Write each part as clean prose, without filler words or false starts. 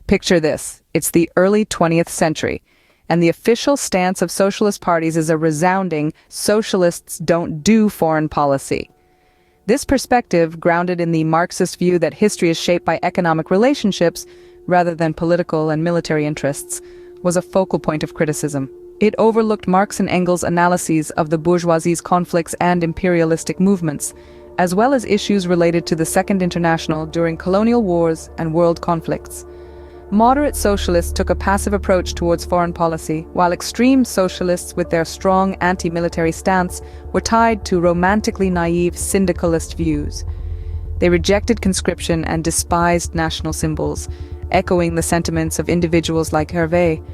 Picture this, it's the early 20th century, and the official stance of socialist parties is a resounding "socialists don't do foreign policy." This perspective, grounded in the Marxist view that history is shaped by economic relationships rather than political and military interests, was a focal point of criticism. It overlooked Marx and Engels' analyses of the bourgeoisie's conflicts and imperialistic movements, as well as issues related to the Second International during colonial wars and world conflicts. Moderate socialists took a passive approach towards foreign policy, while extreme socialists, with their strong anti-military stance, were tied to romantically naive syndicalist views. They rejected conscription and despised national symbols, echoing the sentiments of individuals like Hervé.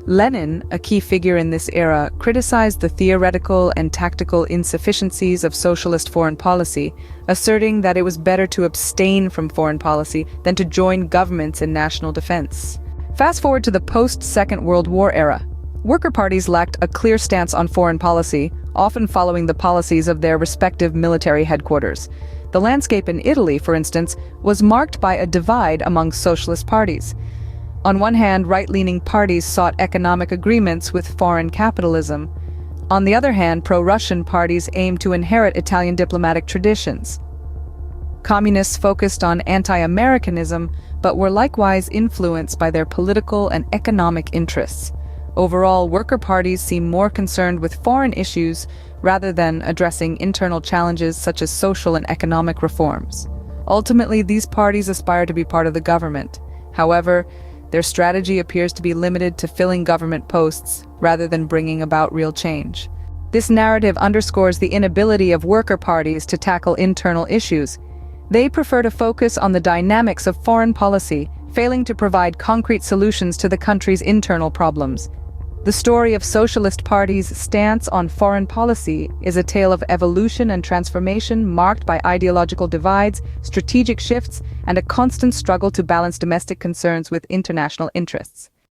Lenin, a key figure in this era, criticized the theoretical and tactical insufficiencies of socialist foreign policy, asserting that it was better to abstain from foreign policy than to join governments in national defense. Fast forward to the post-Second World War era. Worker parties lacked a clear stance on foreign policy, often following the policies of their respective military headquarters. The landscape in Italy, for instance, was marked by a divide among socialist parties. On one hand, right-leaning parties sought economic agreements with foreign capitalism. On the other hand, pro-Russian parties aimed to inherit Italian diplomatic traditions. Communists focused on anti-Americanism, but were likewise influenced by their political and economic interests. Overall, worker parties seem more concerned with foreign issues rather than addressing internal challenges such as social and economic reforms. Ultimately, these parties aspire to be part of the government. However, their strategy appears to be limited to filling government posts rather than bringing about real change. This narrative underscores the inability of worker parties to tackle internal issues. They prefer to focus on the dynamics of foreign policy, failing to provide concrete solutions to the country's internal problems. The story of socialist parties' stance on foreign policy is a tale of evolution and transformation marked by ideological divides, strategic shifts, and a constant struggle to balance domestic concerns with international interests.